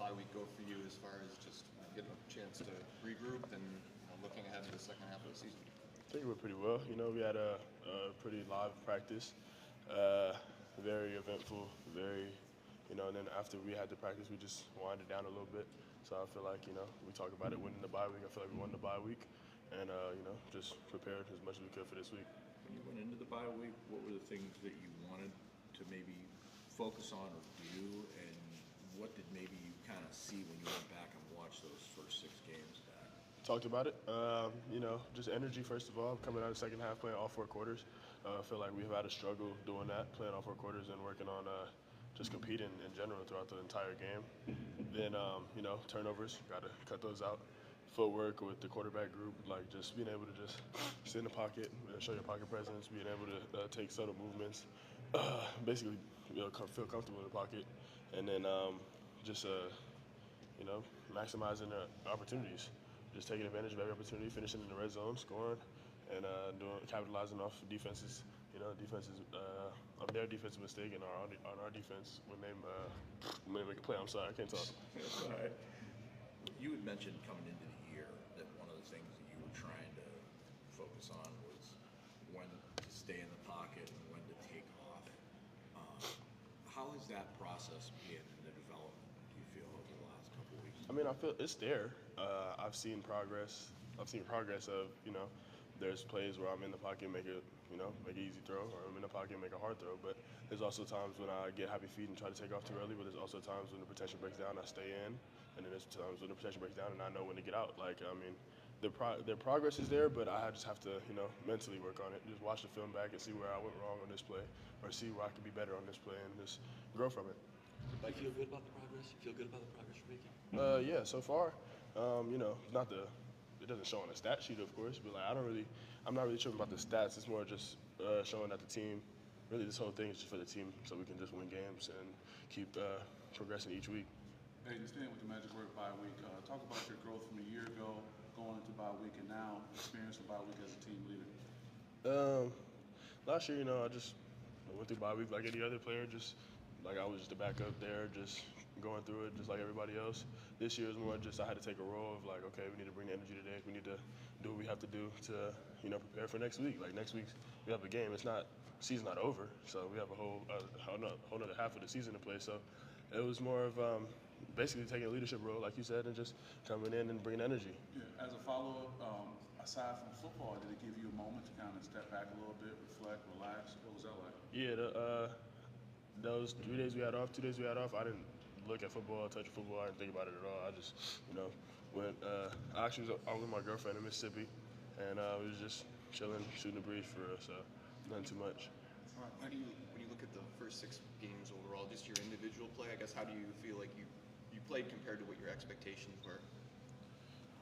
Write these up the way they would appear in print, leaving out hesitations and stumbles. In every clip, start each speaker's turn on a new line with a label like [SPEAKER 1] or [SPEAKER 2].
[SPEAKER 1] bye week go for you as far as just getting a chance to regroup and looking ahead to the second half of the season?
[SPEAKER 2] I think it went pretty well. We had a pretty live practice, very eventful, and then after we had the practice, we just wound it down a little bit. So I feel like, we talk about it winning the bye week. I feel like we won the bye week and, just prepared as much as we could for this week.
[SPEAKER 3] When you went into the bye week, what were the things that you wanted to maybe focus on or do, and what did maybe you kind of see when you went back and watched those first 6 games back?
[SPEAKER 2] Talked about it. Just energy, first of all, coming out of the second half, playing all 4 quarters. I feel like we've had a struggle doing that, playing all 4 quarters and working on just competing in general throughout the entire game. Then, turnovers, got to cut those out. Footwork with the quarterback group, like just being able to just sit in the pocket, show your pocket presence, being able to take subtle movements, basically feel comfortable in the pocket, and then maximizing the opportunities, just taking advantage of every opportunity, finishing in the red zone, scoring, and capitalizing off defenses. Of their defensive mistake and on our defense when they make a play. I'm sorry, I can't talk.
[SPEAKER 3] That's all right. You had mentioned coming into the year that one of the things that you were trying to focus on was when to stay in the pocket and when to take off. How has that process been in the development, do you feel, over the last couple of weeks?
[SPEAKER 2] I mean, I feel it's there. I've seen progress. I've seen progress of, there's plays where I'm in the pocket, make an easy throw, or I'm in the pocket, make a hard throw. But there's also times when I get happy feet and try to take off too early. But there's also times when the protection breaks down, I stay in, and then there's times when the protection breaks down and I know when to get out. Their progress is there, but I just have to, mentally work on it. Just watch the film back and see where I went wrong on this play, or see where I could be better on this play, and just grow from it.
[SPEAKER 4] Do you feel good about the progress? You feel good about the progress you're making?
[SPEAKER 2] Yeah, so far, it doesn't show on the stat sheet, of course, but I'm not really tripping about the stats. It's more just showing that the team, really this whole thing is just for the team, so we can just win games and keep progressing each week.
[SPEAKER 5] Hey, just staying with the Magic Word bye week, talk about your growth from a year ago, going into bye week, and now experience the bye week as a team leader.
[SPEAKER 2] Last year, I just went through bye week like any other player, just like I was just the backup there, just going through it just like everybody else. This year is more just I had to take a role of like, okay, we need to bring the energy today. We need to do what we have to do to, prepare for next week. Like next week we have a game. Season's not over, so we have a whole other half of the season to play. So it was more of basically taking a leadership role, like you said, and just coming in and bringing energy.
[SPEAKER 5] Yeah. As a follow-up, aside from football, did it give you a moment to kind of step back a little bit, reflect, relax? What was that like?
[SPEAKER 2] Yeah, those 2 days we had off, I didn't look at football, touch football. I didn't think about it at all. I just, went. I was with my girlfriend in Mississippi, and we was just chilling, shooting the breeze for real. So nothing too much.
[SPEAKER 1] When you look at the first 6 games overall, just your individual play, I guess, how do you feel like you played compared to what your expectations were?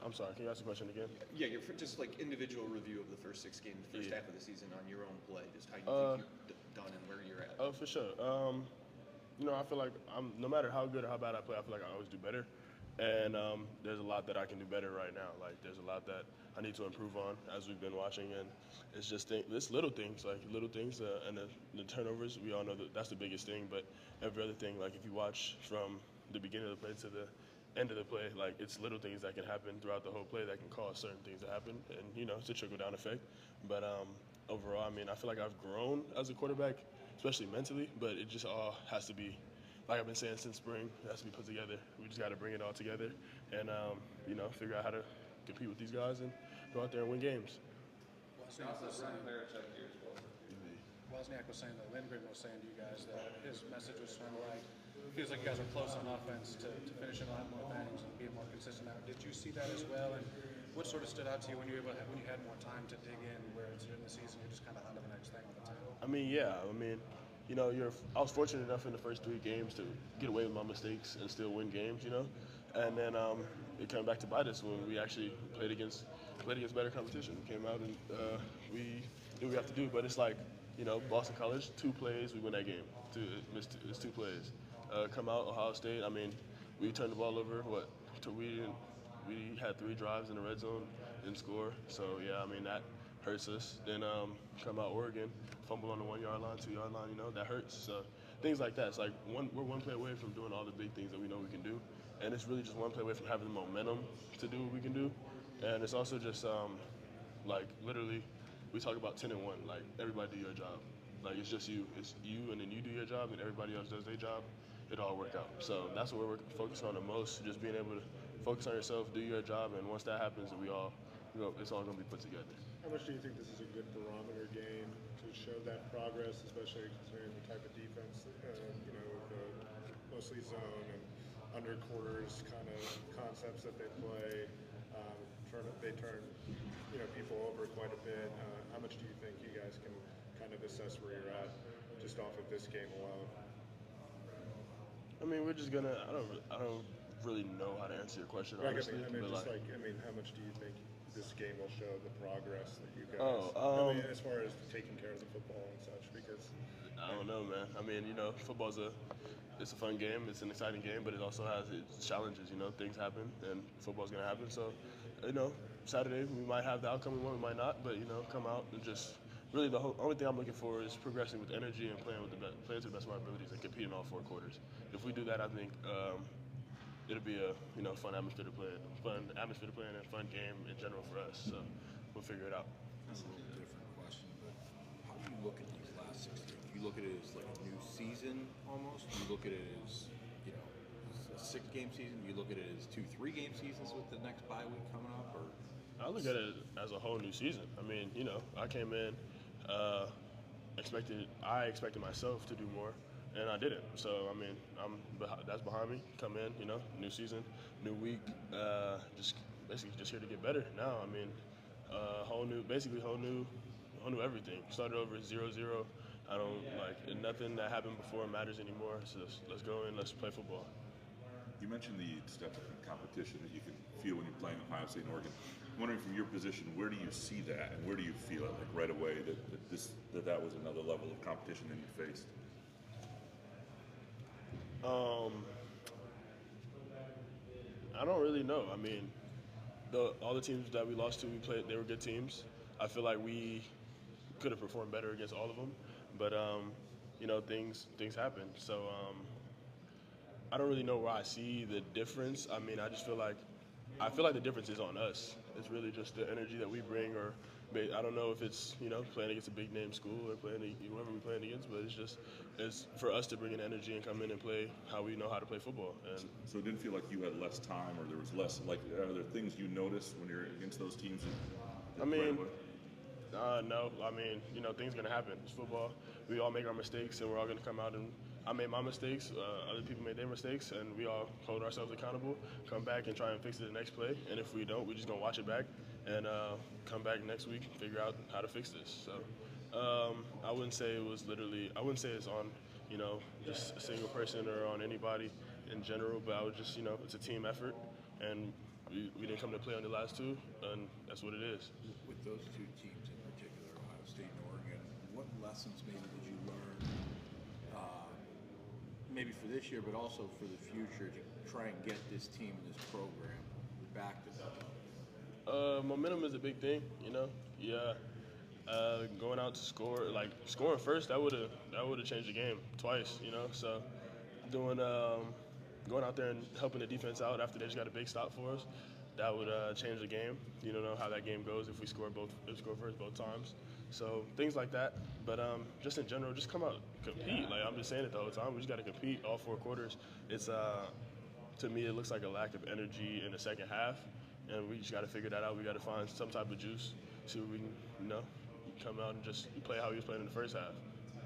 [SPEAKER 2] I'm sorry, can you ask the question again?
[SPEAKER 1] Yeah, you're just like individual review of the first 6 games, the first half of the season on your own play, just how you think you've done and where you're at.
[SPEAKER 2] Oh, for sure. I feel like no matter how good or how bad I play, I feel like I always do better. And there's a lot that I can do better right now. Like there's a lot that I need to improve on as we've been watching, and it's just it's little things, and the turnovers. We all know that that's the biggest thing, but every other thing, like if you watch from the beginning of the play to the end of the play, like it's little things that can happen throughout the whole play that can cause certain things to happen, and it's a trickle down effect. But overall, I feel like I've grown as a quarterback, especially mentally, but it just all has to be, like I've been saying since spring, it has to be put together. We just got to bring it all together and, figure out how to compete with these guys and go out there and win games.
[SPEAKER 6] Wozniak was saying that Lindgren was saying to you guys that his message was sort of like, feels like you guys are close on offense to finishing a lot more things and being more consistent. Did you see that as well? And what sort of stood out to you when you had more time to dig in, where it's in the season you're just kind of on to the next thing all the time?
[SPEAKER 2] I was fortunate enough in the first 3 games to get away with my mistakes and still win games, And then it came back to bite us when we actually played against better competition. We came out and we did what we have to do, but it's like, Boston College, 2 plays, we win that game. It's 2 plays. Come out, Ohio State, we turned the ball over, we had 3 drives in the red zone, didn't score. So, yeah, that hurts us. Then come out Oregon, fumble on the 1-yard line, 2-yard line, that hurts. So things like that. It's like we're one play away from doing all the big things that we know we can do. and it's really just one play away from having the momentum to do what we can do. And it's also just like literally, we talk about 10 and 1. Like everybody do your job. Like it's just you, and then you do your job, and everybody else does their job. It all worked out. So that's what we're focused on the most. Just being able to focus on yourself, do your job, and once that happens, it's all going to be put together.
[SPEAKER 7] How much do you think this is a good barometer game to show that progress, especially considering the type of defense, mostly zone and under quarters kind of concepts that they play? They turn people over quite a bit. How much do you think you guys can kind of assess where you're at just off of this game alone?
[SPEAKER 2] I mean, we're just gonna. I don't really know how to answer your question honestly.
[SPEAKER 7] How much do you think this game will show the progress that you guys? As far as taking care of the football and such, because
[SPEAKER 2] I don't know, man. I mean, football's it's a fun game. It's an exciting game, but it also has its challenges. Things happen, and football's gonna happen. So, Saturday we might have the outcome we want, we might not. But come out and just really the only thing I'm looking for is progressing with energy and playing to the best of our abilities and competing all 4 quarters. If we do that, I think it'll be a fun atmosphere to play in, and a fun game in general for us. So we'll figure it out.
[SPEAKER 3] That's a little different question, but how do you look at these last 6 games? Do you look at it as like a new season almost? Do you look at it as a 6-game season? Do you look at it as 2 3-game seasons with the next bye week coming up? Or
[SPEAKER 2] I look at it as a whole new season. I mean, I came in, expected myself to do more, and I didn't. So I mean, that's behind me. Come in, new season, new week. Just here to get better. Now, I mean, whole new everything. Started over 0-0. I don't nothing that happened before matters anymore. So let's go in. Let's play football.
[SPEAKER 8] You mentioned the step up in competition that you can feel when you're playing Ohio State and Oregon. I'm wondering from your position, where do you see that, and where do you feel it right away that was another level of competition than you faced?
[SPEAKER 2] I don't really know. I mean, all the teams that we lost to, they were good teams. I feel like we could have performed better against all of them, but things happen. So I don't really know where I see the difference. I mean, I feel like the difference is on us. It's really just the energy that we bring, or I don't know if it's playing against a big name school or playing whoever we're playing against, but it's for us to bring in energy and come in and play how we know how to play football. And
[SPEAKER 8] so it didn't feel like you had less time, or there was less. Are there things you notice when you're against those teams?
[SPEAKER 2] No. I mean, things are gonna happen. It's football. We all make our mistakes, and we're all gonna come out and. I made my mistakes, other people made their mistakes, and we all hold ourselves accountable, come back and try and fix it the next play. And if we don't, we're just going to watch it back and come back next week and figure out how to fix this. So I wouldn't say it's on, just a single person or on anybody in general, but I would just, it's a team effort, and we didn't come to play on the last 2, and that's what it is.
[SPEAKER 3] With those 2 teams in particular, Ohio State and Oregon, what lessons maybe did you learn maybe for this year, but also for the future to try and get this team and this program back to that?
[SPEAKER 2] Momentum is a big thing, Yeah, going out to scoring first, that would have changed the game twice, So going out there and helping the defense out after they just got a big stop for us, that would change the game. You don't know how that game goes if we score first both times. So things like that, but just in general, just come out, compete. I'm just saying it the whole time. We just got to compete all 4 quarters. It's to me, it looks like a lack of energy in the second half, and we just got to figure that out. We got to find some type of juice, see what we can, come out and just play how we was playing in the first half.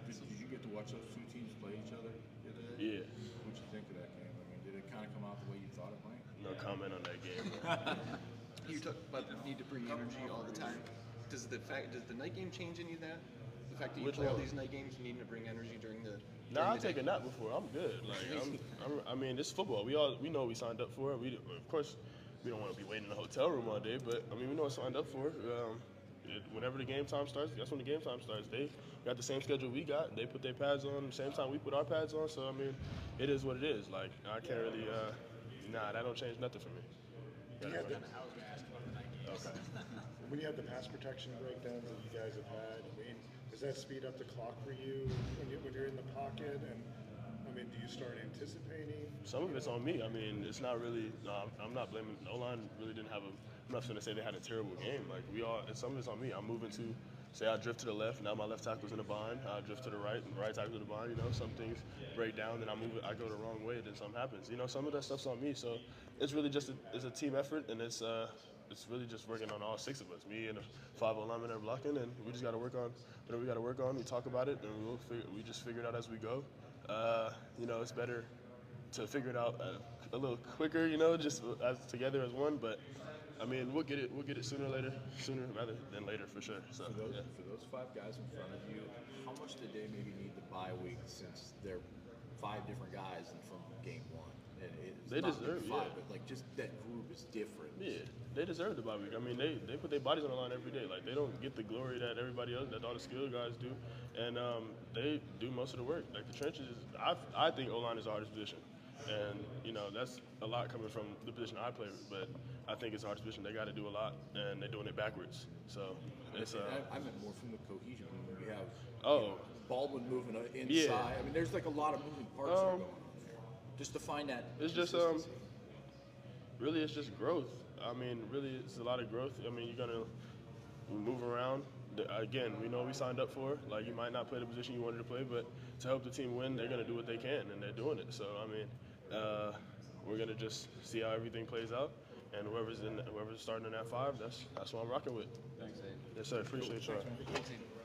[SPEAKER 3] Did you get to watch those 2 teams play each other the other day?
[SPEAKER 2] Yeah.
[SPEAKER 3] What'd you think of that game? I mean, did it kind of come out the way you thought it might?
[SPEAKER 2] No comment on that game.
[SPEAKER 1] You talk about the need to bring energy all the time. Does the night game change any of that? The fact that you play all these night games, you need to bring energy during the.
[SPEAKER 2] Nah, I take a nap before. I'm good. I mean, it's football. We know what we signed up for. Of course, we don't want to be waiting in a hotel room all day, but I mean, we know what we signed up for. Whenever the game time starts, that's when the game time starts. They got the same schedule we got. They put their pads on the same time we put our pads on. So I mean, it is what it is. I can't really. That don't change nothing for me.
[SPEAKER 7] When you have the pass protection breakdowns that you guys have had, I mean, does that speed up the clock for you when you're in the pocket? And I mean, do you start anticipating?
[SPEAKER 2] Some of it's on me. I mean, it's not really. No, I'm not blaming. O-line really didn't have a. I'm not going to say they had a terrible game. Like we all. Some of it's on me. I'm moving to. Say I drift to the left. Now my left tackle's in a bind. I drift to the right, and right tackle's in a bind. You know, some things break down. Then I move it. I go the wrong way. Then something happens. You know, some of that stuff's on me. So it's really just it's a team effort, and it's really just working on all 6 of us. Me and the 5 linemen are blocking, and we just got to work on whatever we got to work on. We talk about it, and we just figure it out as we go. You know, it's better to figure it out a little quicker, you know, just as together as one. But I mean, we'll get it sooner rather than later for sure. So
[SPEAKER 3] For those 5 guys in front of you, how much did they maybe need the bye week since they're 5 different guys and from game 1? And it's
[SPEAKER 2] They
[SPEAKER 3] not
[SPEAKER 2] deserve,
[SPEAKER 3] big 5,
[SPEAKER 2] yeah.
[SPEAKER 3] but like just that group is different.
[SPEAKER 2] yeah, they deserve the bye week. I mean, they put their bodies on the line every day. Like they don't get the glory that everybody else, that all the skilled guys do, and they do most of the work. Like the trenches, I think O-line is the hardest position. And, you know, that's a lot coming from the position I play, but I think it's the hardest position. They got to do a lot, and they're doing it backwards. So it's
[SPEAKER 3] I meant more from the cohesion. I mean, we have Baldwin moving inside.
[SPEAKER 2] Yeah.
[SPEAKER 3] I mean, there's like a lot of moving parts that are going on there. Just to find that.
[SPEAKER 2] It's just
[SPEAKER 3] consistency.
[SPEAKER 2] really it's just growth. I mean, really it's a lot of growth. I mean, you're gonna move around. Again, we know what we signed up for. Like you might not play the position you wanted to play, but to help the team win, they're gonna do what they can, and they're doing it. So I mean, we're gonna just see how everything plays out, and whoever's starting in that 5, that's what I'm rocking with.
[SPEAKER 5] Thanks, Aiden.
[SPEAKER 2] Yes, sir. Appreciate y'all.
[SPEAKER 1] Thanks, Aiden.